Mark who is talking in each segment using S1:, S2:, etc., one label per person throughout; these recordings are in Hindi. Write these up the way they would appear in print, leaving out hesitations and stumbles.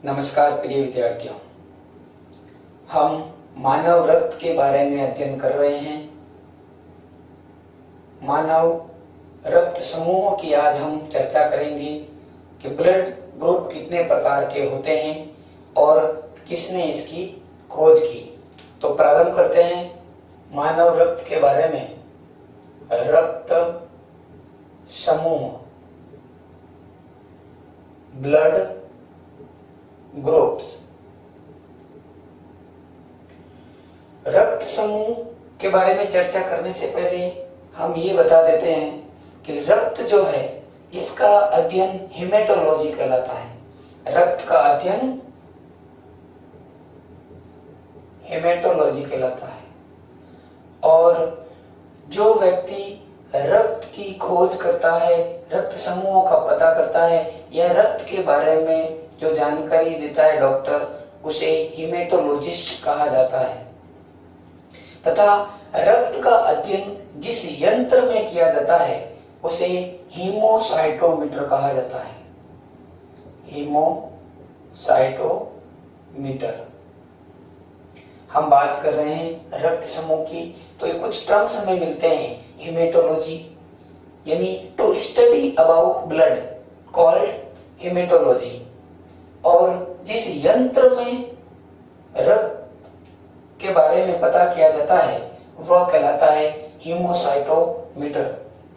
S1: नमस्कार प्रिय विद्यार्थियों, हम मानव रक्त के बारे में अध्ययन कर रहे हैं। मानव रक्त समूहों की आज हम चर्चा करेंगे कि ब्लड ग्रुप कितने प्रकार के होते हैं और किसने इसकी खोज की। तो प्रारंभ करते हैं मानव रक्त के बारे में। रक्त समूह, ब्लड ग्रुप्स। रक्त समूह के बारे में चर्चा करने से पहले हम ये बता देते हैं कि रक्त जो है इसका अध्ययन हेमेटोलॉजी कहलाता है। रक्त का अध्ययन हेमेटोलॉजी कहलाता है। और जो व्यक्ति रक्त की खोज करता है, रक्त समूहों का पता करता है या रक्त के बारे में जो जानकारी देता है डॉक्टर, उसे हेमेटोलॉजिस्ट कहा जाता है। तथा रक्त का अध्ययन जिस यंत्र में किया जाता है उसे हीमोसाइटोमीटर कहा जाता है। हीमोसाइटोमीटर। हम बात कर रहे हैं रक्त समूह की, तो ये कुछ टर्म्स हमें मिलते हैं। हेमेटोलॉजी यानी to study about blood called hematology, और जिस यंत्र में रक्त के बारे में पता किया जाता है वह कहलाता है हीमोसाइटोमीटर।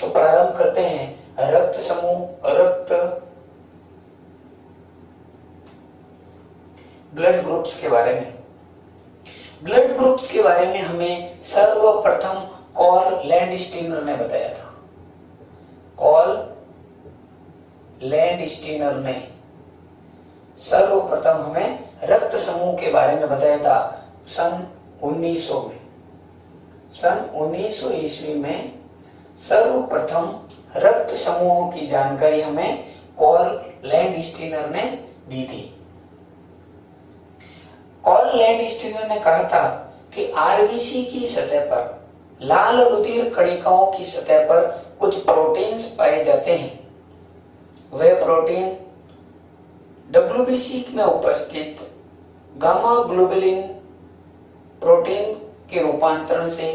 S1: तो प्रारंभ करते हैं रक्त समूह, ब्लड ग्रुप्स के बारे में। ब्लड ग्रुप्स के बारे में हमें सर्वप्रथम कॉल लैंडस्टीनर ने बताया था। कॉल लैंडस्टीनर ने सर्वप्रथम हमें रक्त समूह के बारे में बताया था सन 1900 में। सन 1900 ईस्वी में सर्वप्रथम रक्त समूहों की जानकारी हमें कॉल लैंडस्टीनर ने दी थी। कॉल लैंडस्टीनर ने कहा था कि आरबीसी की सतह पर, लाल रुधिर कणिकाओं की सतह पर कुछ प्रोटीन्स पाए जाते हैं। वे प्रोटीन डब्ल्यूबीसी में उपस्थित गामा ग्लोबुलिन प्रोटीन के रूपांतरण से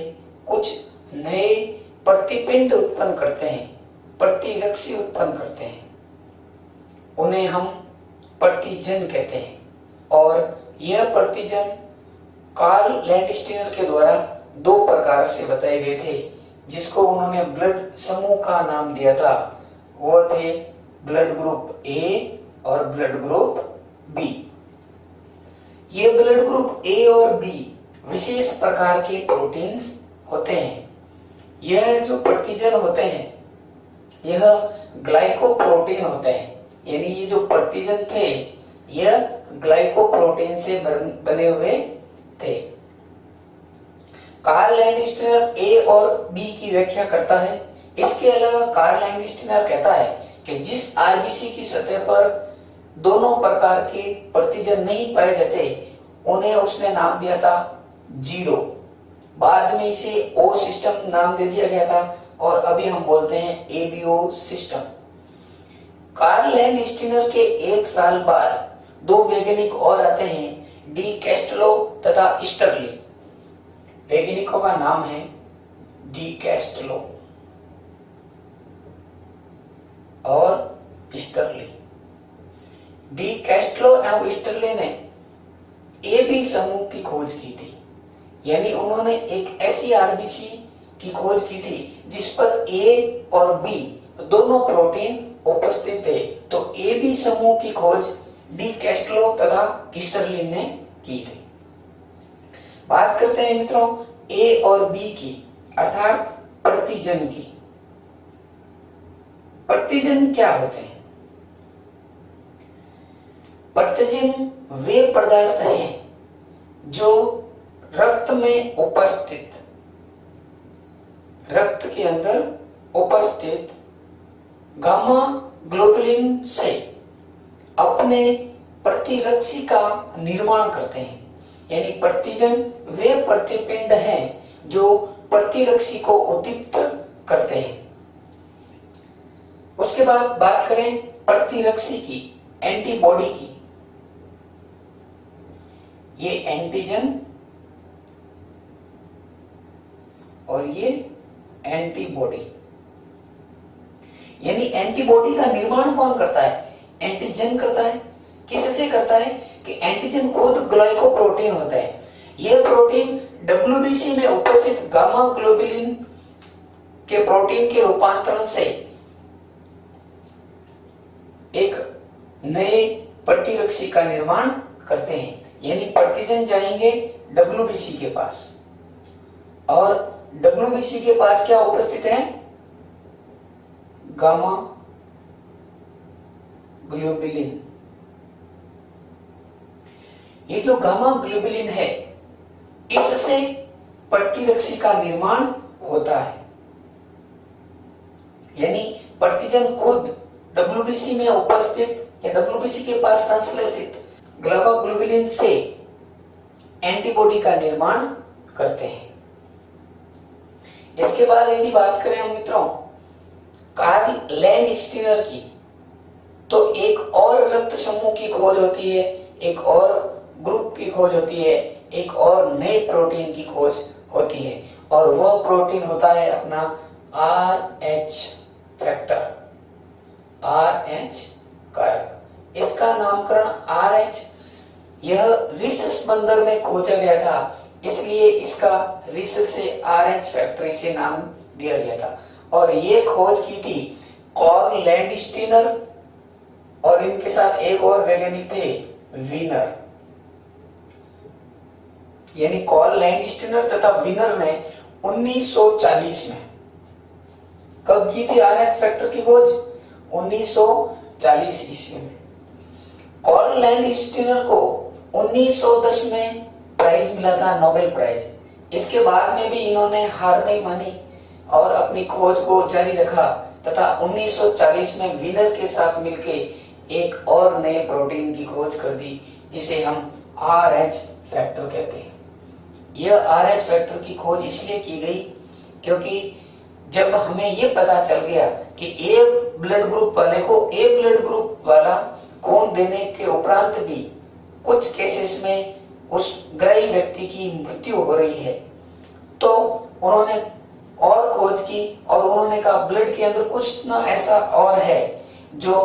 S1: कुछ नए प्रतिपिंड उत्पन्न करते हैं, प्रतिरक्षी उत्पन्न करते हैं। उन्हें हम प्रतिजन कहते हैं। और यह प्रतिजन कार्ल लैंडस्टीनर के द्वारा दो प्रकार से बताए गए थे, जिसको उन्होंने ब्लड समूह का नाम दिया था। वो थे ब्लड ग्रुप ए और ब्लड ग्रुप बी। ये ब्लड ग्रुप ए और बी विशेष प्रकार के प्रोटीन्स होते हैं। यह जो प्रतिजन होते हैं यह ग्लाइकोप्रोटीन होते हैं, यानी ये जो प्रतिजन थे यह ग्लाइकोप्रोटीन से बने हुए थे। कार्ल लैंडस्टीनर ए और बी की व्याख्या करता है। इसके अलावा कार्ल लैंडस्टीनर कहता है कि जिस आरबीसी की सतह पर दोनों प्रकार के प्रतिजन नहीं पाए जाते उन्हें उसने नाम दिया था जीरो। बाद में इसे ओ सिस्टम नाम दे दिया गया था और अभी हम बोलते हैं एबीओ सिस्टम। कार्ल लैंडस्टीनर के एक साल बाद दो वैज्ञानिक और आते हैं, डी कैस्टलो तथा स्टर्लिंग। वैज्ञानिकों का नाम है डी कैस्टलो और स्टर्लिंग। डी कैस्टलो एवं स्टर्लिंग ने ए बी समूह की खोज की थी, यानी उन्होंने एक ऐसी आरबीसी की खोज की थी जिस पर ए और बी दोनों प्रोटीन उपस्थित थे। तो ए बी समूह की खोज डी कैस्टलो तथा स्टर्लिंग ने की थी। बात करते हैं मित्रों ए और बी की, अर्थात प्रतिजन की। प्रतिजन क्या होते हैं? प्रतिजन वे पदार्थ हैं जो रक्त में उपस्थित, रक्त के अंदर उपस्थित गामा ग्लोबुलिन से अपने प्रतिरक्षी का निर्माण करते हैं। यानी प्रतिजन वे प्रतिपिंड हैं जो प्रतिरक्षी को उद्दीप्त करते हैं। उसके बाद बात करें प्रतिरक्षी की, एंटीबॉडी की। ये एंटीजन और ये एंटीबॉडी। यानी एंटीबॉडी का निर्माण कौन करता है? एंटीजन करता है। किससे करता है? कि एंटीजन खुद ग्लाइकोप्रोटीन होता है। यह प्रोटीन डब्ल्यूबीसी में उपस्थित गामा ग्लोबुलिन के प्रोटीन के रूपांतरण से एक नए प्रतिरक्षी का निर्माण करते हैं। यानी प्रतिजन जाएंगे डब्ल्यूबीसी के पास, और डब्ल्यूबीसी के पास क्या उपस्थित है? Gamma globulin. ये जो गामा ग्लोबुलिन है, इससे प्रतिरक्षी का निर्माण होता है। यानी प्रतिजन खुद डब्ल्यूबीसी में उपस्थित या डब्ल्यूबीसी के पास संश्लेषित गामा ग्लोबुलिन से एंटीबॉडी का निर्माण करते हैं। इसके बाद यदि बात करें हम मित्रों कार्ल लैंडस्टीनर की, तो एक और रक्त समूह की खोज होती है, एक और ग्रुप की खोज होती है, एक और नए प्रोटीन की खोज होती है, और वह प्रोटीन होता है अपना RH फैक्टर, RH कारक। इसका नामकरण RH यह रिसस बंदर में खोजा गया था, इसलिए इसका रिसस से RH फैक्टर से नाम दिया गया था। और ये खोज की थी कार्ल लैंडस्टीनर, और इनके साथ एक और वैज्ञानिक थे वीनर। यानी कार्ल लैंडस्टीनर तथा वीनर ने 1940 में कब की थी RH फैक्टर की खोज? 1940 ईस्वी में। कार्ल लैंडस्टीनर को 1910 में प्राइज मिला था, नोबेल प्राइज। इसके बाद में भी इन्होंने हार नहीं मानी और अपनी खोज को जारी रखा, तथा 1940 में वीनर के साथ मिलकर एक और नए प्रोटीन की खोज कर दी, जिसे हम RH फैक्टर कहते हैं। यह RH फैक्टर की खोज इसलिए की गई क्योंकि जब हमें यह पता चल गया कि ए ब्लड ग्रुप वाले को ए ब्लड ग्रुप वाला खून देने के उपरांत भी कुछ केसेस में उस ग्रही व्यक्ति की मृत्यु हो रही है, तो उन्होंने और खोज की और उन्होंने कहा ब्लड के अंदर कुछ ना ऐसा और है जो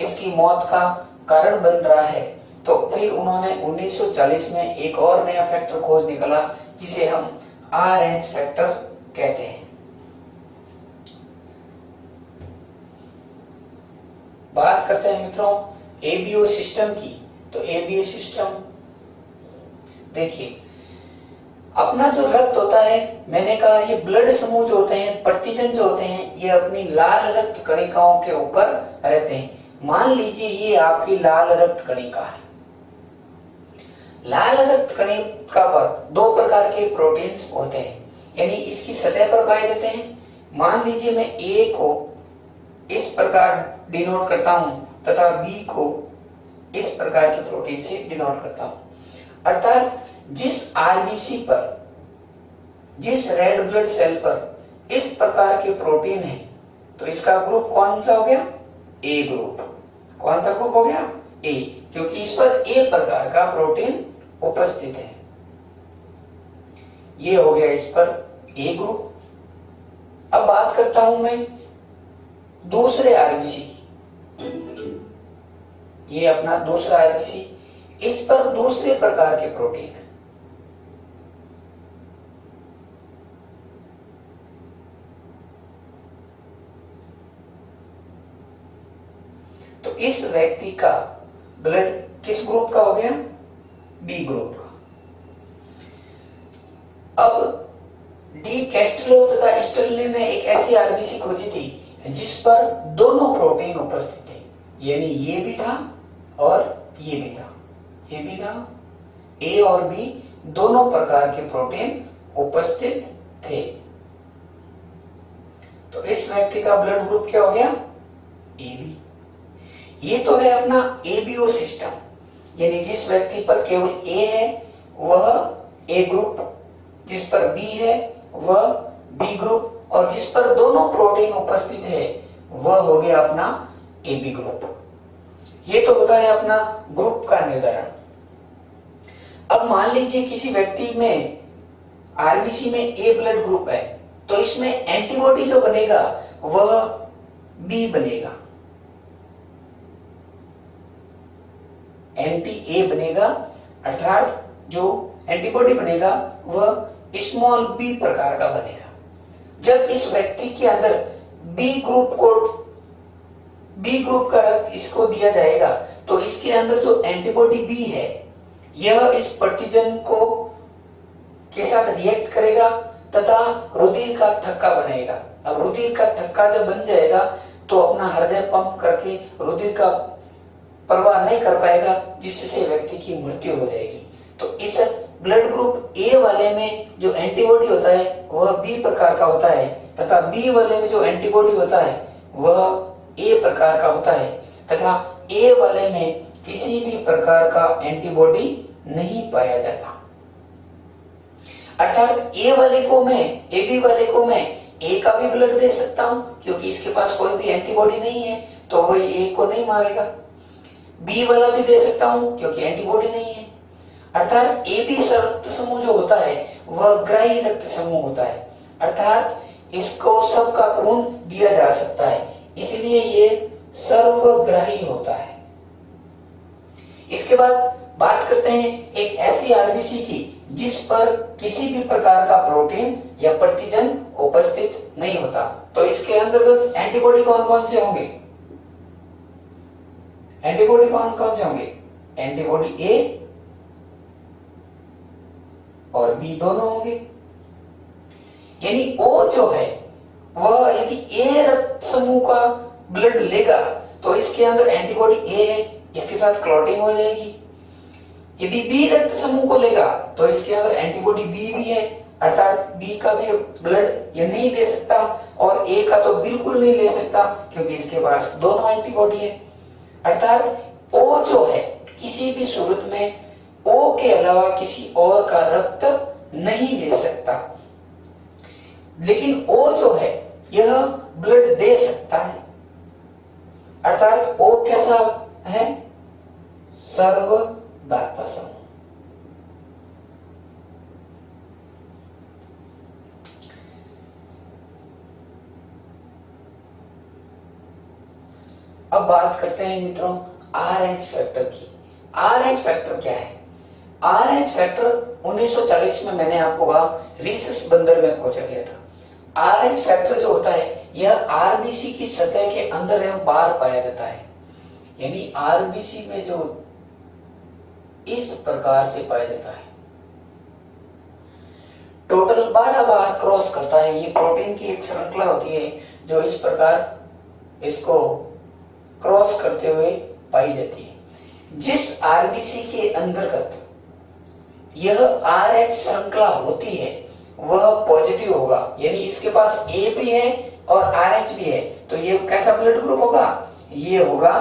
S1: इसकी मौत का कारण बन रहा है। तो फिर उन्होंने 1940 में एक और नया फैक्टर खोज निकाला, जिसे हम RH फैक्टर कहते हैं। बात करते हैं मित्रों ABO सिस्टम की। तो ABO सिस्टम देखिए, अपना जो रक्त होता है, मैंने कहा ये ब्लड समूह जो होते हैं, प्रतिजन जो होते हैं, ये अपनी लाल रक्त कणिकाओं के ऊपर रहते हैं। मान लीजिए ये आपकी लाल रक्त कणिका है। लाल रक्त कणिका पर दो प्रकार के प्रोटीन्स होते हैं, यानी इसकी सतह पर पाए जाते हैं। मान लीजिए मैं A को इस प्रकार डिनोट करता हूं तथा B को इस प्रकार के प्रोटीन से डिनोट करता हूं। अर्थात जिस RBC पर, जिस रेड ब्लड सेल पर इस प्रकार के प्रोटीन है, तो इसका ग्रुप कौन सा हो गया? A group. कौन सा ग्रुप हो गया? A, क्योंकि इस पर A प्रकार का प्रोटीन उपस्थित है। ये हो गया इस पर A ग्रुप। अब बात करता हूं मैं दूसरे RBC की। ये अपना दूसरा RBC, इस पर दूसरे प्रकार के प्रोटीन है। तो इस व्यक्ति का ब्लड किस ग्रुप का हो गया? B ग्रुप का। अब डी कैस्टेलो तथा स्टर्लिन ने एक ऐसी RBC खोजी थी जिस पर दोनों प्रोटीन उपस्थित थे, यानी ये भी था और ये भी था, ये भी था। A और B दोनों प्रकार के प्रोटीन उपस्थित थे। तो इस व्यक्ति का ब्लड ग्रुप क्या हो गया? AB। ये तो है अपना ABO सिस्टम, यानी जिस व्यक्ति पर केवल A है वह A ग्रुप, जिस पर B है वह B ग्रुप, और जिस पर दोनों प्रोटीन उपस्थित है वह हो गया अपना AB ग्रुप। ये तो होता है अपना ग्रुप का निर्धारण। अब मान लीजिए किसी व्यक्ति में आरबीसी में ए ब्लड ग्रुप है, तो इसमें एंटीबॉडी जो बनेगा वह बी बनेगा, एंटी ए बनेगा, अर्थात जो एंटीबॉडी बनेगा वह स्मॉल बी प्रकार का बनेगा। जब इस व्यक्ति के अंदर बी ग्रुप का रक्त इसको दिया जाएगा, तो इसके अंदर जो एंटीबॉडी बी है यह इस प्रतिजन को के साथ रिएक्ट करेगा तथा रुधिर का थक्का बनेगा। अब रुधिर का थक्का जब बन जाएगा तो अपना हृदय पंप करके रुधिर का प्रवाह नहीं कर पाएगा, जिससे व्यक्ति की मृत्यु हो जाएगी। तो इस ब्लड ग्रुप ए वाले में जो एंटीबॉडी होता है वह बी प्रकार का होता है तथा बी वाले में जो एंटीबॉडी होता है वह ए प्रकार का होता है तथा ए वाले में किसी भी प्रकार का एंटीबॉडी नहीं पाया जाता। अर्थात ए वाले को मैं, ए बी वाले को मैं ए का भी ब्लड दे सकता हूं, क्योंकि इसके पास कोई भी एंटीबॉडी नहीं है तो वह ए को नहीं मारेगा। बी वाला भी दे सकता हूं क्योंकि एंटीबॉडी नहीं है। अर्थात ए बी रक्त समूह जो होता है वह ग्राही रक्त समूह होता है, अर्थात इसको सबका खून दिया जा सकता है, इसलिए ये सर्वग्राही होता है। इसके बाद बात करते हैं एक ऐसी आरबीसी की जिस पर किसी भी प्रकार का प्रोटीन या प्रतिजन उपस्थित नहीं होता। तो इसके अंतर्गत एंटीबॉडी कौन कौन से होंगे? एंटीबॉडी कौन कौन से होंगे? एंटीबॉडी ए और बी दोनों होंगे। यानी ओ जो है वह यदि ए रक्त समूह का ब्लड लेगा तो इसके अंदर एंटीबॉडी ए है, इसके साथ क्लॉटिंग हो जाएगी। यदि बी रक्त समूह को लेगा तो इसके अंदर एंटीबॉडी बी भी है, अर्थात बी का भी ब्लड ये नहीं ले सकता और ए का तो बिल्कुल नहीं ले सकता क्योंकि इसके पास दोनों एंटीबॉडी है। अर्थात ओ जो है किसी भी सूरत में ओ के अलावा किसी और का रक्त नहीं ले सकता, लेकिन ओ जो है यह ब्लड दे सकता है। अर्थात ओ कैसा है? सर्वदाता समूह। अब बात करते हैं मित्रों आरएच फैक्टर की। आरएच फैक्टर क्या है? आरएच फैक्टर 1940 में मैंने आपको कहा रीसस बंदर में खोजा गया था। आरएच फैक्टर जो होता है यह आरबीसी की सतह के अंदर एवं बाहर पाया जाता है, यानी आरबीसी में जो इस प्रकार से पाया जाता है। टोटल 12 बार क्रॉस करता है। ये प्रोटीन की एक श्रृंखला होती है जो इस प्रकार इसको क्रॉस करते हुए पाई जाती है। जिस आरबीसी के अंतर्गत यह आरएच श्रृंखला होती है वह पॉजिटिव होगा, यानी इसके पास ए भी है और आरएच भी है, तो ये कैसा ब्लड ग्रुप होगा? ये होगा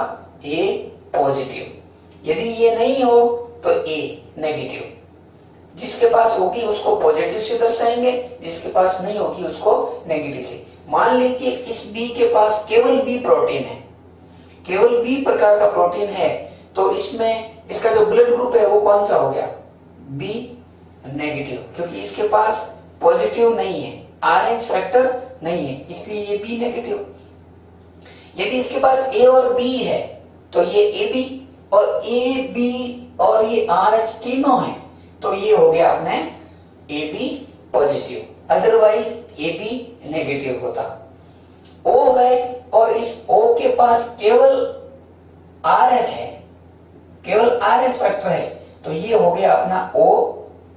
S1: ए पॉजिटिव। यदि ये नहीं हो तो ए नेगेटिव। जिसके पास होगी उसको पॉजिटिव से दर्शाएंगे, जिसके पास नहीं होगी उसको नेगेटिव से। मान लीजिए इस बी के पास केवल बी प्रोटीन है, केवल बी प्रकार का प्रोटीन है, तो इसमें इसका जो ब्लड ग्रुप है वो कौन सा हो गया? बी नेगेटिव, क्योंकि इसके पास पॉजिटिव नहीं है, आरएच फैक्टर नहीं है, इसलिए ये बी नेगेटिव। यदि इसके पास ए और बी है तो ये ए बी और ए बी और ये आरएच तीनों है, तो ये हो गया अपने A B positive, otherwise A B negative होता। ओ है और इस ओ के पास केवल आरएच है, केवल आरएच फैक्टर है, तो ये हो गया अपना ओ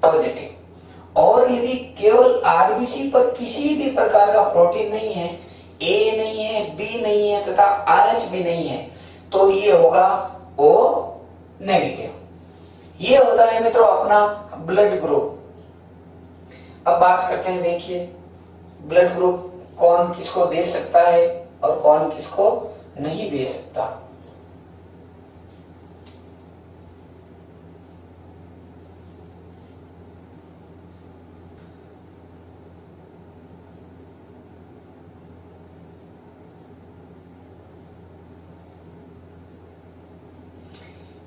S1: पॉजिटिव। और यदि केवल आरबीसी पर किसी भी प्रकार का प्रोटीन नहीं है, ए नहीं है, बी नहीं है तथा आरएच भी नहीं है, तो ये होगा ओ नेगेटिव। ये होता है मित्रों अपना ब्लड ग्रुप। अब बात करते हैं, देखिए ब्लड ग्रुप कौन किसको दे सकता है और कौन किसको नहीं दे सकता।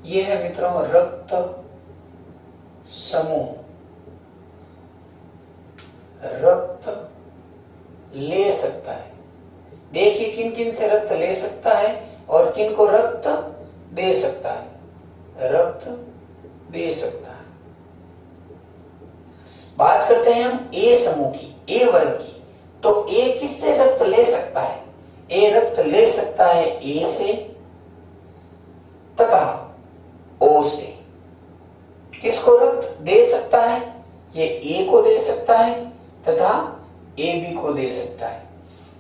S1: ये है मित्रों रक्त समूह रक्त ले सकता है। देखिए किन किन से रक्त ले सकता है और किन को रक्त दे सकता है। रक्त दे सकता है। बात करते हैं हम ए समूह की, ए वर्ग की। तो ए किससे रक्त ले सकता है? ए रक्त ले सकता है ए से तथा ओ से। किसको रक्त दे सकता है? ये ए को दे सकता है तथा ए बी को दे सकता है।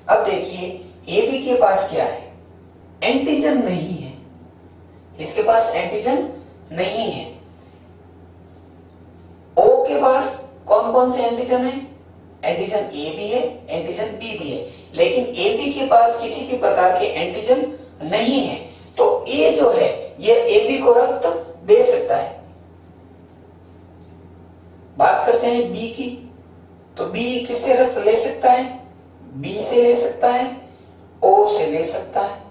S1: अब देखिए ए बी के पास क्या है? एंटीजन नहीं है, इसके पास एंटीजन नहीं है। ओ के पास कौन कौन से एंटीजन है? एंटीजन ए भी है, एंटीजन बी भी है, लेकिन ए बी के पास किसी भी प्रकार के एंटीजन नहीं है। तो ए जो है ये ए बी को रक्त दे सकता है। बात करते हैं बी की। तो बी किससे रक्त ले सकता है? बी से ले सकता है, ओ से ले सकता है।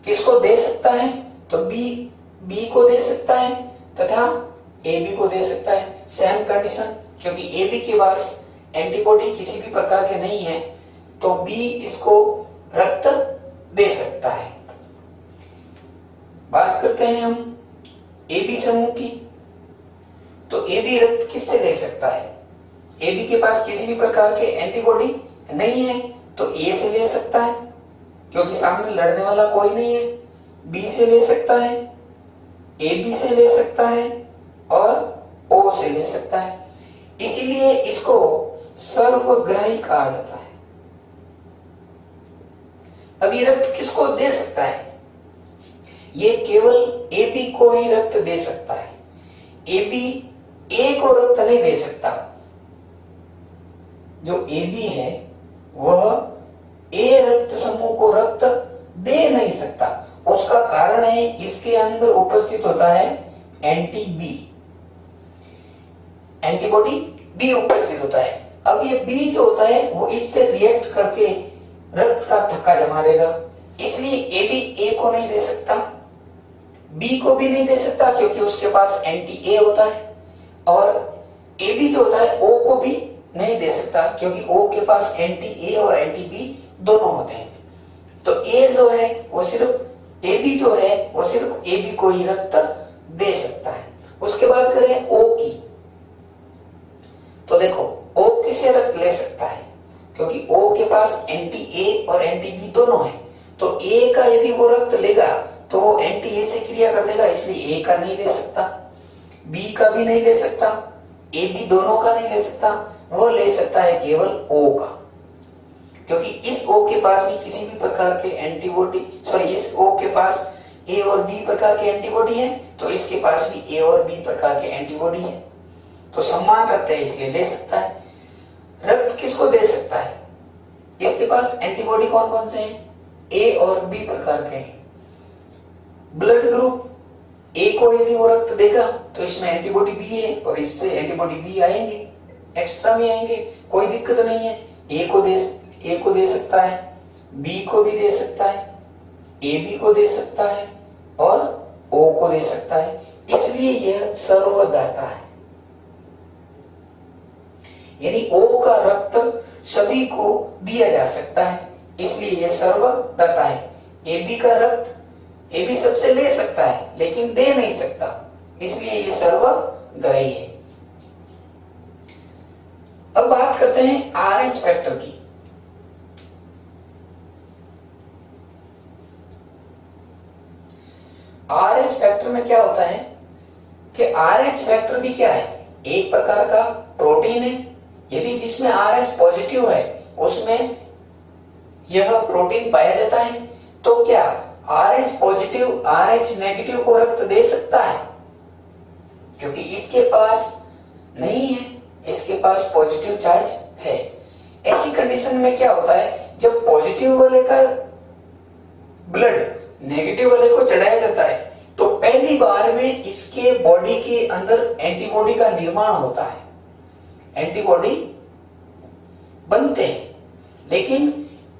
S1: किसको दे सकता है? तो बी को दे सकता है तथा ए बी को दे सकता है। सेम कंडीशन, क्योंकि ए बी के पास एंटीबॉडी किसी भी प्रकार के नहीं है तो बी इसको रक्त दे सकता है। बात करते हैं हम ए बी समूह की। तो ए बी रक्त किससे ले सकता है? ए बी के पास किसी भी प्रकार के एंटीबॉडी नहीं है तो ए से ले सकता है, क्योंकि सामने लड़ने वाला कोई नहीं है। बी से ले सकता है, ए बी से ले सकता है और ओ से ले सकता है। इसीलिए इसको सर्वग्राही कहा जाता है। अब ये रक्त किसको दे सकता है? ये केवल ए बी को ही रक्त दे सकता है। ए बी ए को रक्त नहीं दे सकता। जो ए बी है वह ए रक्त समूह को रक्त दे नहीं सकता। उसका कारण है इसके अंदर उपस्थित होता है एंटी बी, एंटीबॉडी बी उपस्थित होता है। अब ये बी जो होता है वो इससे रिएक्ट करके रक्त का थक्का जमा देगा। इसलिए ए बी ए को नहीं दे सकता, बी को भी नहीं दे सकता क्योंकि उसके पास एंटी ए होता है, और ए बी जो होता है ओ को भी नहीं दे सकता क्योंकि ओ के पास एंटी ए और एंटी बी दोनों होते हैं। तो ए जो है वो सिर्फ ए बी जो है वो सिर्फ ए बी को ही रक्त दे सकता है। उसके बाद करें ओ की। तो देखो ओ किससे रक्त ले सकता है? क्योंकि ओ के पास एंटी ए और एंटी बी दोनों है। तो ए का यदि वो रक्त लेगा तो वो एंटी ए से क्रिया कर देगा, इसलिए ए का नहीं ले सकता, बी का भी नहीं ले सकता, ए बी दोनों का नहीं ले सकता। वो ले सकता है केवल ओ का, क्योंकि इस ओ के पास भी किसी भी प्रकार के एंटीबॉडी, इस ओ के पास ए और बी प्रकार के एंटीबॉडी है तो इसके पास भी ए और बी प्रकार के एंटीबॉडी है। तो समान रक्त है इसलिए ले सकता है। रक्त किसको दे सकता है? इसके पास एंटीबॉडी कौन कौन से हैं? ए और बी प्रकार के हैं। ब्लड ग्रुप ए को यदि वो रक्त देगा तो इसमें एंटीबॉडी बी है और इससे एंटीबॉडी बी आएंगे, एक्स्ट्रा में आएंगे, कोई दिक्कत नहीं है। ए को दे सकता है, बी को भी दे सकता है, ए बी को दे सकता है और ओ को दे सकता है। इसलिए यह सर्वदाता है, यानी ओ का रक्त सभी को दिया जा सकता है, इसलिए यह सर्वदाता है। ए बी का रक्त ए बी सबसे ले सकता है लेकिन दे नहीं सकता, इसलिए यह सर्वग्राही है। अब बात करते हैं आरएच फैक्टर की। आरएच फैक्टर में क्या होता है कि आरएच फैक्टर भी क्या है? एक प्रकार का प्रोटीन है। यदि जिसमें आरएच पॉजिटिव है उसमें यह प्रोटीन पाया जाता है तो क्या आरएच पॉजिटिव आरएच नेगेटिव को रक्त दे सकता है? क्योंकि इसके पास नहीं है, इसके पास पॉजिटिव चार्ज है। ऐसी कंडीशन में क्या होता है, जब पॉजिटिव वाले का ब्लड नेगेटिव वाले को चढ़ाया जाता है तो पहली बार में इसके बॉडी के अंदर एंटीबॉडी का निर्माण होता है, एंटीबॉडी बनते हैं। लेकिन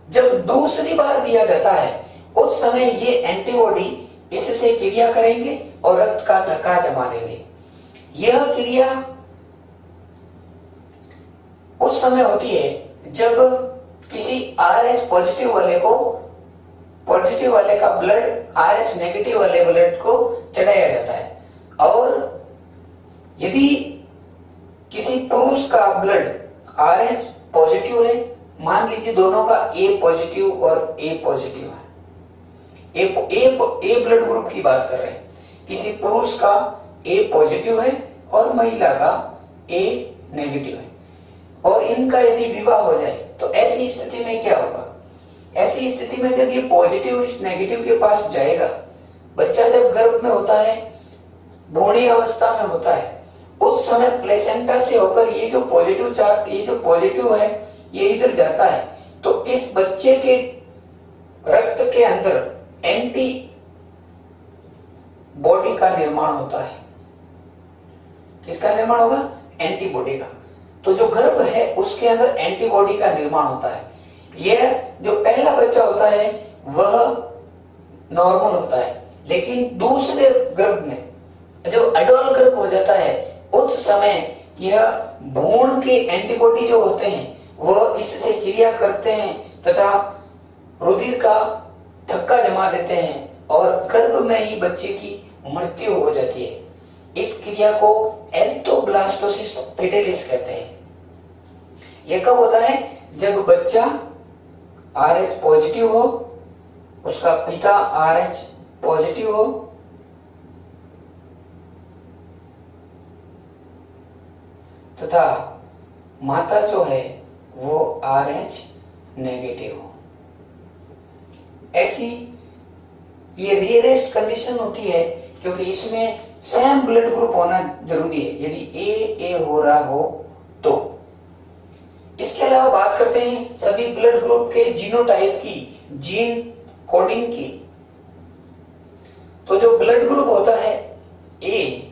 S1: जब दूसरी बार दिया जाता है उस समय ये एंटीबॉडी इससे क्रिया करेंगे और रक्त का थक्का जमा देंगे। यह क्रिया उस समय होती है जब किसी RH पॉजिटिव वाले का ब्लड RH नेगेटिव वाले ब्लड को चढ़ाया जाता है। और यदि किसी पुरुष का ब्लड RH पॉजिटिव है, मान लीजिए दोनों का A पॉजिटिव और A पॉजिटिव है, ए ब्लड ग्रुप की बात कर रहे हैं, किसी पुरुष का A पॉजिटिव है और महिला का A नेगेटिव है, और इनका यदि विवाह हो जाए तो ऐसी स्थिति में क्या होगा? ऐसी स्थिति में जब ये पॉजिटिव इस नेगेटिव के पास जाएगा, बच्चा जब गर्भ में होता है, भ्रूणी अवस्था में होता है, उस समय प्लेसेंटा से होकर ये जो पॉजिटिव है ये इधर जाता है, तो इस बच्चे के रक्त के अंदर एंटी बॉडी का निर्माण होता है। किसका निर्माण होगा? एंटीबॉडी का। तो जो गर्भ है उसके अंदर एंटीबॉडी का निर्माण होता है। यह जो पहला बच्चा होता है वह नॉर्मल होता है, लेकिन दूसरे गर्भ में जब अडल्ट गर्भ हो जाता है उस समय यह भ्रूण के एंटीबॉडी जो होते हैं वह इससे क्रिया करते हैं तथा रुधिर का थक्का जमा देते हैं और गर्भ में ही बच्चे की मृत्यु हो जाती है। इस क्रिया को एरिथ्रोब्लास्टोसिस फिडेलिस कहते हैं। यह कब होता है? जब बच्चा RH पॉजिटिव हो, उसका पिता RH पॉजिटिव हो तथा माता जो है वो RH नेगेटिव हो। ऐसी ये रेयरेस्ट कंडीशन होती है क्योंकि इसमें सेम ब्लड ग्रुप होना जरूरी है, यदि ए हो रहा हो तो। इसके अलावा बात करते हैं सभी ब्लड ग्रुप के जीनोटाइप की, जीन कोडिंग की। तो जो ब्लड ग्रुप होता है ए,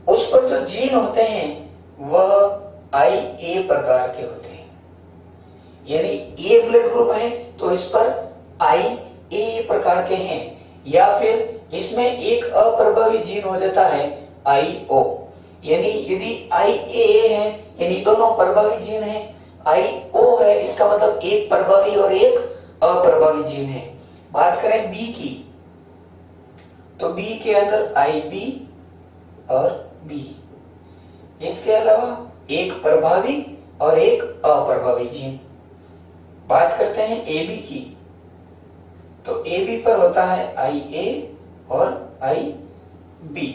S1: उस पर जो जीन होते हैं वह IA प्रकार के होते हैं। यानी ए ब्लड ग्रुप है तो इस पर IA प्रकार के हैं, या फिर इसमें एक अप्रभावी जीन हो जाता है IO। यानी यदि IA है यानी दोनों प्रभावी जीन है, IO है इसका मतलब एक प्रभावी और एक अप्रभावी जीन है। बात करें B की, तो B के अंदर IB और B, इसके अलावा एक प्रभावी और एक अप्रभावी जीन। बात करते हैं AB की, तो AB पर होता है IA और IB।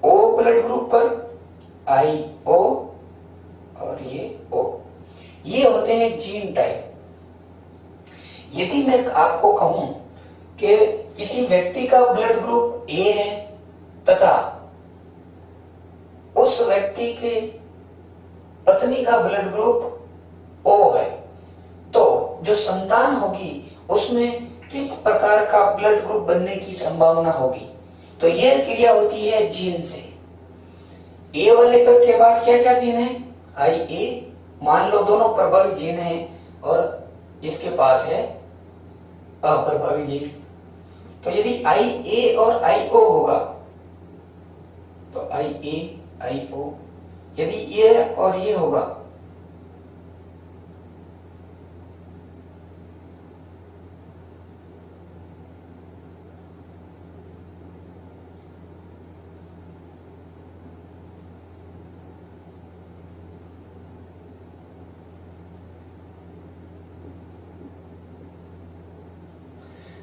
S1: O ब्लड ग्रुप पर IO और ये O। ये होते हैं जीन टाइप। यदि मैं आपको कहूं कि किसी व्यक्ति का ब्लड ग्रुप A है तथा उस व्यक्ति के पत्नी का ब्लड ग्रुप O है, तो जो संतान होगी उसमें किस प्रकार का ब्लड ग्रुप बनने की संभावना होगी? तो यह क्रिया होती है जीन से। ए वाले पर के पास क्या क्या जीन है? IA, मान लो दोनों प्रभावी जीन है और इसके पास है अप्रभावी जीन। तो यदि IA और IO होगा तो IA IO, यदि ये और ये होगा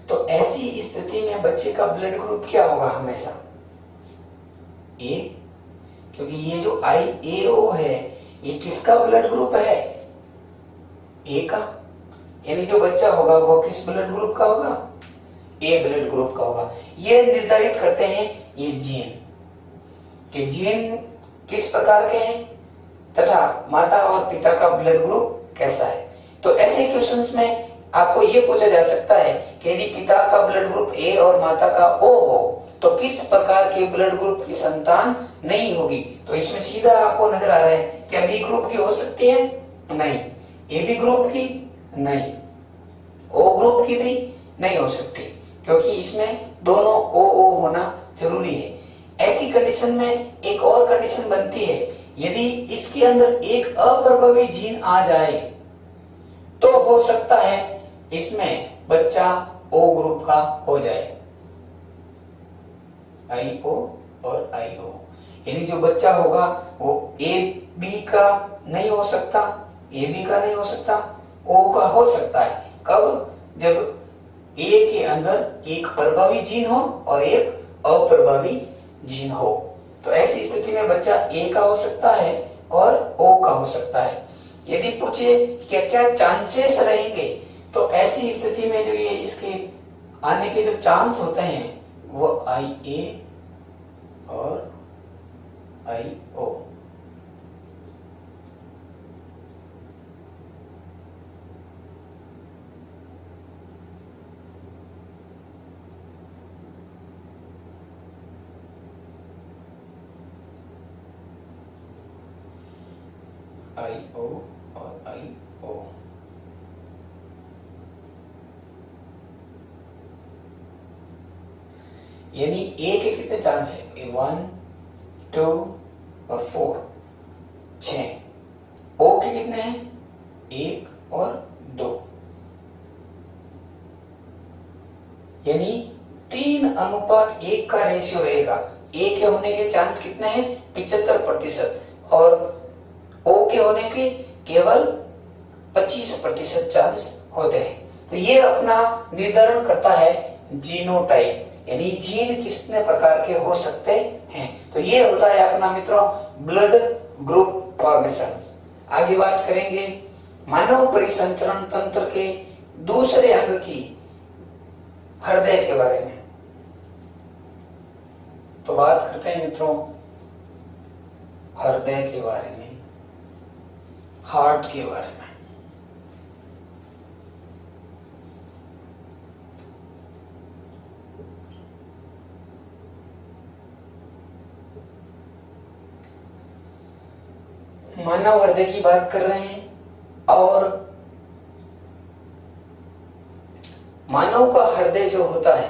S1: तो ऐसी स्थिति में बच्चे का ब्लड ग्रुप क्या होगा? हमेशा A, क्योंकि ये जो IAO है ये किसका ब्लड ग्रुप है? A का। यानी जो बच्चा होगा वो किस ब्लड ग्रुप का होगा? A ब्लड ग्रुप का होगा। ये निर्धारित करते हैं ये जीन, कि जीन किस प्रकार के हैं तथा माता और पिता का ब्लड ग्रुप कैसा है। तो ऐसे क्वेश्चंस में आपको ये पूछा जा सकता है कि यदि पिता का ब्लड ग्रुप A और माता का O हो तो किस प्रकार के ब्लड ग्रुप की संतान नहीं होगी? तो इसमें सीधा आपको नजर आ रहा है क्या B ग्रुप की हो सकती है? नहीं। AB ग्रुप की? नहीं। O ग्रुप की भी नहीं हो सकती, क्योंकि इसमें दोनों OO होना जरूरी है। ऐसी कंडीशन में एक और कंडीशन बनती है, यदि इसके अंदर एक अप्रभावी जीन आ जाए तो हो सकता है इसमें बच्चा ओ ग्रुप का हो जाए, IO और IO। यानी जो बच्चा होगा वो AB का नहीं हो सकता, AB का नहीं हो सकता, O का हो सकता है। कब? जब A के अंदर एक प्रभावी जीन हो और एक अप्रभावी जीन हो। तो ऐसी स्थिति में बच्चा A का हो सकता है और O का हो सकता है। यदि पूछे क्या क्या चांसेस रहेंगे, तो ऐसी स्थिति में जो ये इसके आने के जो चांस होते हैं वो IA और IO। IO और IO। यानी A के कितने चांस है? 1, 2 और 4, 6। O के कितने हैं? 1 और 2। यानी 3:1 का रेशियो रहेगा। A के होने के चांस कितने हैं? 75% और O के होने के केवल 25% चांस होते हैं। तो ये अपना निर्धारण करता है जीनोटाइप, यानी जीन कितने प्रकार के हो सकते हैं। तो ये होता है अपना मित्रों ब्लड ग्रुप फॉर्मेशन। आगे बात करेंगे मानव परिसंचरण तंत्र के दूसरे अंग की, हृदय के बारे में। तो बात करते हैं मित्रों हृदय के बारे में, हार्ट के बारे में। मानव हृदय की बात कर रहे हैं और मानव का हृदय जो होता है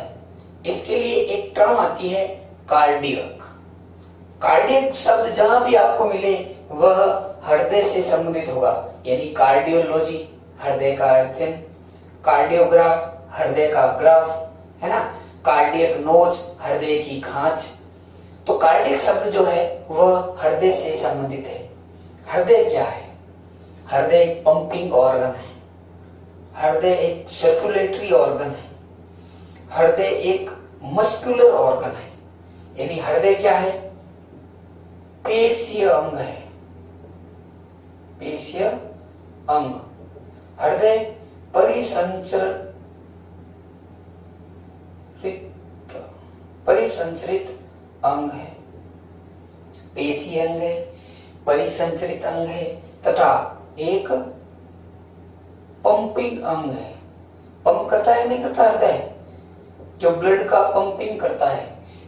S1: इसके लिए एक टर्म आती है कार्डियक। कार्डियक शब्द जहां भी आपको मिले वह हृदय से संबंधित होगा। यानी कार्डियोलॉजी हृदय का अध्ययन, कार्डियोग्राफ हृदय का ग्राफ, है ना, कार्डियक नोज हृदय की खांच। तो कार्डियक शब्द जो है वह हृदय से संबंधित है। हृदय क्या है? हृदय एक पंपिंग ऑर्गन है, हृदय एक सर्कुलेटरी ऑर्गन है, हृदय एक मस्कुलर ऑर्गन है। यानी हृदय क्या है? पेशीय अंग है, पेशीय अंग। हृदय परिसंचरित अंग है, पेशीय अंग है, परिसंचरित अंग है तथा एक पंपिंग अंग है। पंप करता है नहीं करता हृदय? जो ब्लड का पंपिंग करता है।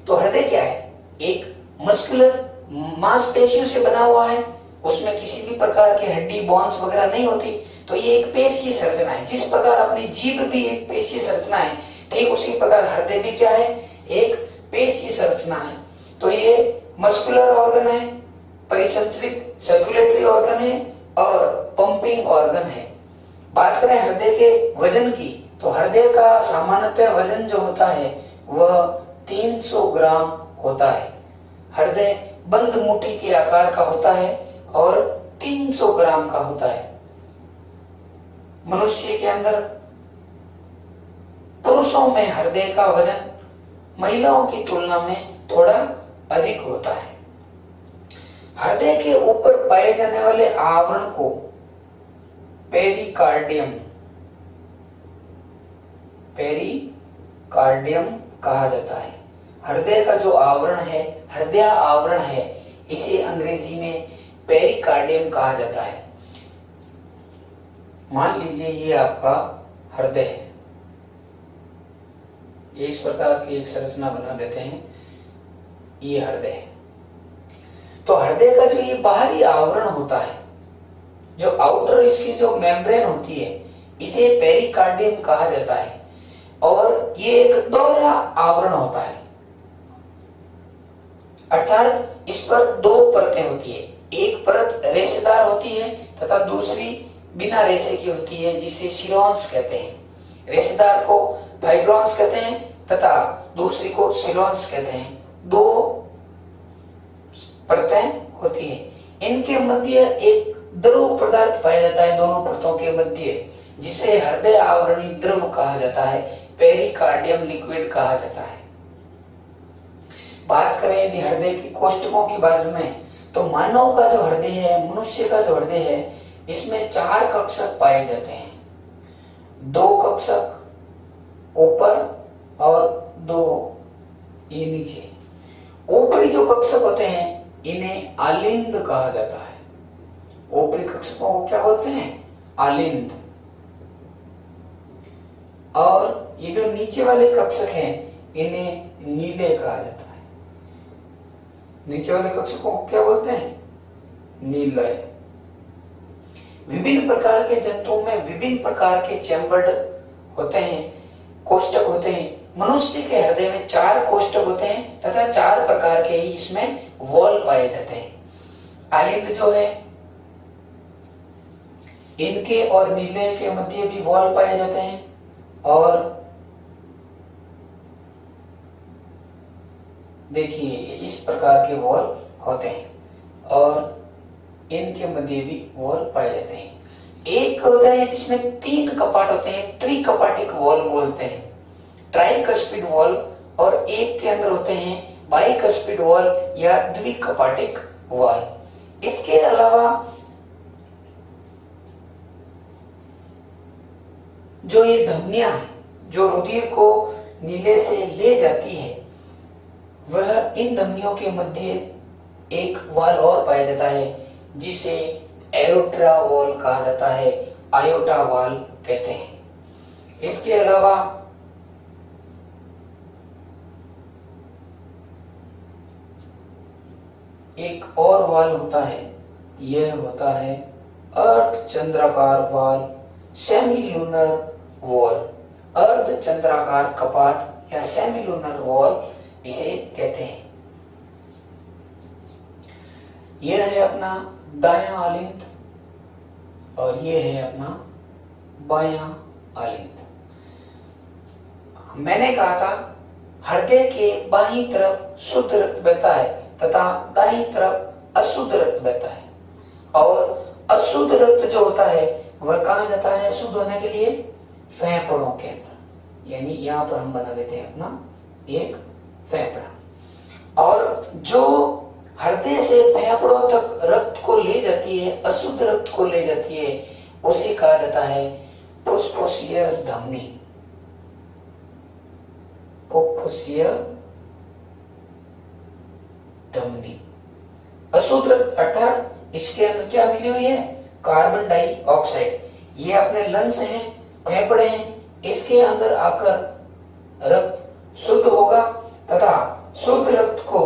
S1: तो हृदय क्या है? एक मस्कुलर मांसपेशियों से बना हुआ है, उसमें किसी भी प्रकार की हड्डी बोन्स वगैरह नहीं होती। तो ये एक पेशीय संरचना है। जिस प्रकार अपनी जीभ भी एक पेशीय संरचना है, ठीक उसी प्रकार हृदय भी क्या है? एक पेशीय संरचना है। तो ये मस्कुलर ऑर्गन है, परिसंचरित सर्कुलेटरी ऑर्गन है और पंपिंग ऑर्गन है। बात करें हृदय के वजन की, तो हृदय का सामान्यतः वजन जो होता है वह 300 ग्राम होता है। हृदय बंद मुट्ठी के आकार का होता है और 300 ग्राम का होता है। मनुष्य के अंदर पुरुषों में हृदय का वजन महिलाओं की तुलना में थोड़ा अधिक होता है। हृदय के ऊपर पाए जाने वाले आवरण को पेरिकार्डियम कहा जाता है। हृदय का जो आवरण है, हृदय आवरण है, इसे अंग्रेजी में पेरिकार्डियम कहा जाता है। मान लीजिए ये आपका हृदय है, ये इस प्रकार की एक संरचना बना देते हैं, ये हृदय है। तो हृदय का जो ये बाहरी आवरण होता है, जो आउटर इसकी जो मेम्ब्रेन होती है, इसे पेरिकार्डियम कहा जाता है और ये एक दोहरा आवरण होता है। अर्थात इस पर दो परतें होती है, एक परत रेशेदार होती है तथा दूसरी बिना रेशे की होती है जिसे सिलोन्स कहते हैं। रेशेदार को फाइब्रोन्स कहते हैं तथा दूसरी को सिलोन्स कहते हैं। दो परतें होती है। इनके मध्य एक द्रव पदार्थ पाया जाता है दोनों परतों के मध्य, जिसे हृदय आवरणी द्रव कहा जाता है, पेरिकार्डियम लिक्विड कहा जाता है। बात करें यदि हृदय की कोष्ठकों के बारे में, तो मानव का जो हृदय है, मनुष्य का जो हृदय है, इसमें 4 कक्षक पाए जाते हैं। 2 कक्षक ऊपर और 2 ये नीचे। ऊपरी जो कक्षक होते हैं इन्हें आलिंद कहा जाता है। ऊपरी कक्षकों को क्या बोलते हैं? आलिंद। और ये जो नीचे वाले कक्षक हैं इन्हें नीले कहा जाता है। नीचे वाले कक्षकों को क्या बोलते हैं? नीलय। विभिन्न प्रकार के जंतुओं में विभिन्न प्रकार के चैम्बर्ड होते हैं, कोष्ठक होते हैं। मनुष्य के हृदय में 4 कोष्ठक होते हैं तथा 4 प्रकार के ही इसमें वॉल पाए जाते हैं। आलिंद जो है, इनके और नीले के मध्य भी वॉल पाए जाते हैं और देखिए इस प्रकार के वॉल होते हैं और इनके मध्य भी वॉल पाए जाते हैं। एक होता है जिसमें 3 कपाट होते हैं, त्रिकपाटिक वॉल बोलते हैं, ट्राइकस्पिड वॉल, और एक के अंदर होते हैं बाइकस्पिड वॉल या द्विकपाटिक वॉल। इसके अलावा जो ये धमनियां है जो रुधिर को नीले से ले जाती है, वह इन धमनियों के मध्य एक वॉल और पाया जाता है जिसे एरोट्रा वॉल कहा जाता है, आयोटा वॉल कहते हैं। इसके अलावा एक और वॉल होता है, यह होता है अर्ध चंद्राकार वॉल, सेमीलूनर वॉल। अर्ध चंद्राकार कपाट या सेमीलूनर वॉल इसे कहते हैं। यह है अपना दायां आलिंद और यह है अपना बायां आलिंद। मैंने कहा था हृदय के बाईं तरफ शुद्ध रक्त बहता है तथा दाईं तरफ अशुद्ध रक्त बहता है, और अशुद्ध रक्त जो होता है वह कहाँ जाता है शुद्ध होने के लिए? फेफड़ों के अंदर। यानी यहाँ पर हम बना देते हैं अपना एक फेफड़ा। और जो हृदय से फेफड़ों तक रक्त को ले जाती है, अशुद्ध रक्त को ले जाती है, उसे कहा जाता है फुफ्फुसीय धमनी। फुफ्फुसीय धमनी। अशुद्ध रक्त अर्थात इसके अंदर क्या मिली हुई है? Carbon dioxide. ये अपने लंग्स हैं, फेफड़े हैं, इसके अंदर आकर रक्त शुद्ध होगा तथा शुद्ध रक्त को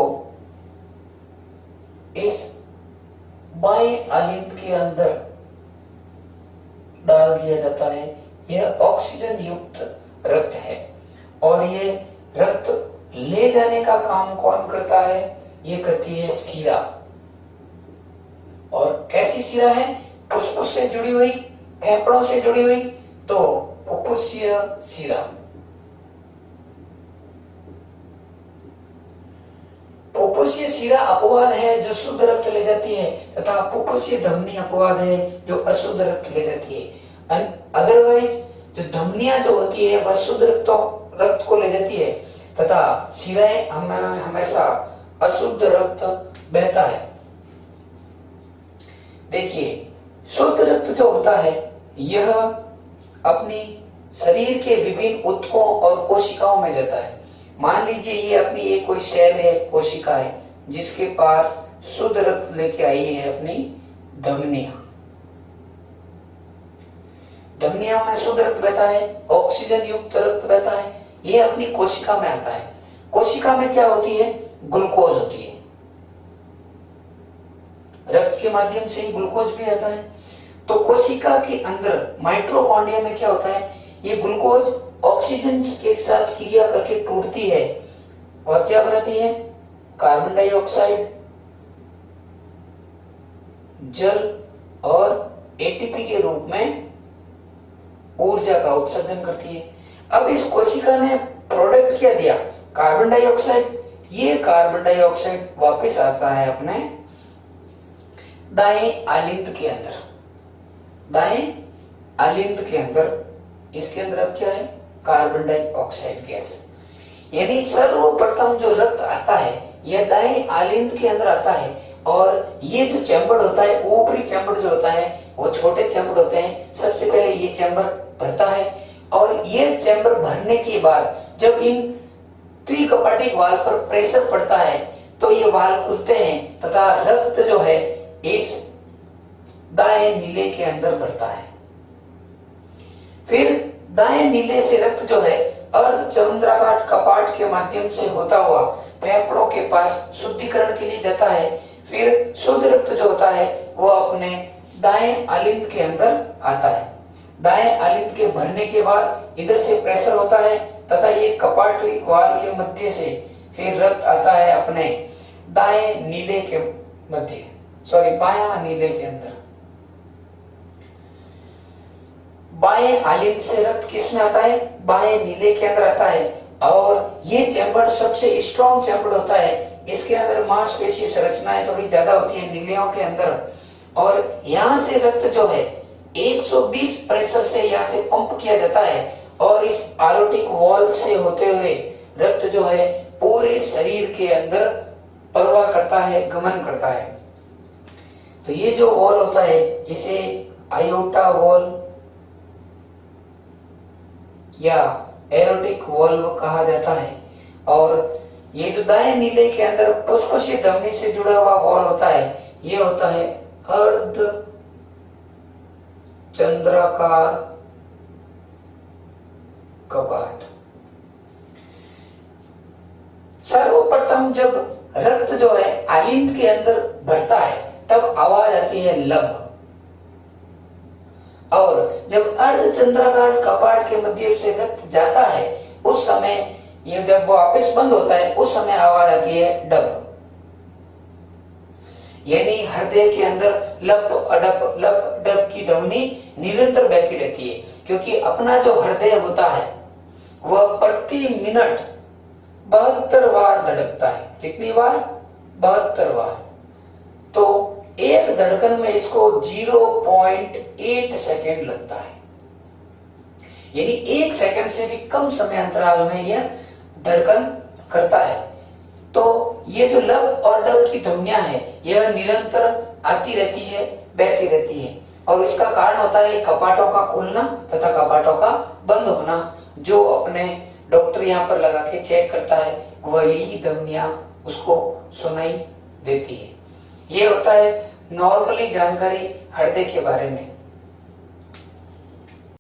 S1: इस बाएं आलिंद के अंदर डाल दिया जाता है। यह ऑक्सीजन युक्त रक्त है और ये रक्त ले जाने का काम कौन करता है? ये करती है शिरा। और कैसी शिरा है? फुफ्फुस से जुड़ी हुई, फेफड़ों से जुड़ी हुई, तो फुफ्फुसीय शिरा। फुफ्फुसीय शिरा अपवाद है जो शुद्ध रक्त ले जाती है तथा फुफ्फुसीय धमनी अपवाद है जो अशुद्ध रक्त ले जाती है। अदरवाइज जो धमनियां जो होती है वह शुद्ध रक्त को ले जाती है तथा शिराएं हमेशा अशुद्ध रक्त बहता है। देखिए शुद्ध रक्त जो होता है यह अपनी शरीर के विभिन्न ऊतकों और कोशिकाओं में जाता है। मान लीजिए ये अपनी एक कोई सेल है, कोशिका है, जिसके पास शुद्ध रक्त लेके आई है अपनी धमनियां। धमनियों में शुद्ध रक्त बहता है, ऑक्सीजन युक्त रक्त बहता है, ये अपनी कोशिका में आता है। कोशिका में क्या होती है? ग्लूकोज होती है। रक्त के माध्यम से ही ग्लूकोज भी आता है। तो कोशिका के अंदर माइटोकॉन्ड्रिया में क्या होता है? ये ग्लूकोज ऑक्सीजन के साथ क्रिया करके टूटती है और क्या बनाती है? कार्बन डाइऑक्साइड, जल और एटीपी के रूप में ऊर्जा का उत्सर्जन करती है। अब इस कोशिका ने प्रोडक्ट क्या दिया, कार्बन डाइऑक्साइड। ये कार्बन डाइऑक्साइड वापस आता है अपने दाएं आलिंद के अंदर। दाएं आलिंद के अंदर, इसके अंदर अब क्या है, कार्बन डाइऑक्साइड गैस। यानी सर्वप्रथम जो रक्त आता है यह दाएं आलिंद के अंदर आता है, और ये जो चैम्बर होता है, ऊपरी चैम्बर जो होता है वो छोटे चैम्बर होते हैं। सबसे पहले ये चैम्बर भरता है, और ये चैम्बर भरने के बाद जब इन त्रिकपाटिक वाल्व पर प्रेशर पड़ता है तो ये वाल्व खुलते हैं तथा रक्त जो है इस दाएं नीले के अंदर भरता है। फिर दाएं नीले से रक्त जो है अर्धचंद्राकार कपाट के माध्यम से होता हुआ फेफड़ों के पास शुद्धिकरण के लिए जाता है। फिर शुद्ध रक्त जो होता है वो अपने दाएं आलिंद के अंदर आता है। दाएं आलिंद के भरने के बाद इधर से प्रेशर होता है तथा ये कपाट वाल्व के मध्य से फिर रक्त आता है अपने दाएं नीले के मध्य, बायां नीले के अंदर। बाएं आलिंद से रक्त किस में आता है, बाएं नीले के अंदर आता है, और ये चैम्बर सबसे स्ट्रॉन्ग चैम्बर होता है। इसके अंदर मांसपेशी संरचनाएं थोड़ी ज्यादा होती है नीलियों के अंदर, और यहाँ से रक्त जो है 120 प्रेशर से यहाँ से पंप किया जाता है, और इस आयोटिक वॉल से होते हुए रक्त जो है पूरे शरीर के अंदर प्रवाह करता है, गमन करता है। तो ये जो वॉल होता है इसे आयोटा वॉल या एरोटिक वॉल्व कहा जाता है। और ये जो दाएं नीले के अंदर पुष्पशीय धमनी से जुड़ा हुआ वॉल होता है, ये होता है अर्ध चंद्राकार कपाट। सर्वप्रथम जब रक्त जो है आलिंद के अंदर भरता है तब आवाज आती है लब, और जब अर्धचंद्राकार कपाट के मध्य से रक्त जाता है उस समय, ये जब वो वापस बंद होता है उस समय आवाज आती है डब। यानी हृदय के अंदर लप डप की ध्वनि निरंतर बहती रहती है, क्योंकि अपना जो हृदय होता है वह प्रति मिनट 72 बार धड़कता है। कितनी बार, 72 बार। तो एक धड़कन में इसको 0.8 सेकेंड लगता है, यानी 1 सेकेंड से भी कम समय अंतराल में यह धड़कन करता है। तो ये जो लब और डब की ध्वनियां है यह निरंतर आती रहती है, बहती रहती है, और इसका कारण होता है कपाटों का खुलना तथा कपाटों का बंद होना। जो अपने डॉक्टर यहाँ पर लगा के चेक करता है वह यही ध्वनियां उसको सुनाई देती है। ये होता है नॉर्मली जानकारी हृदय के बारे में।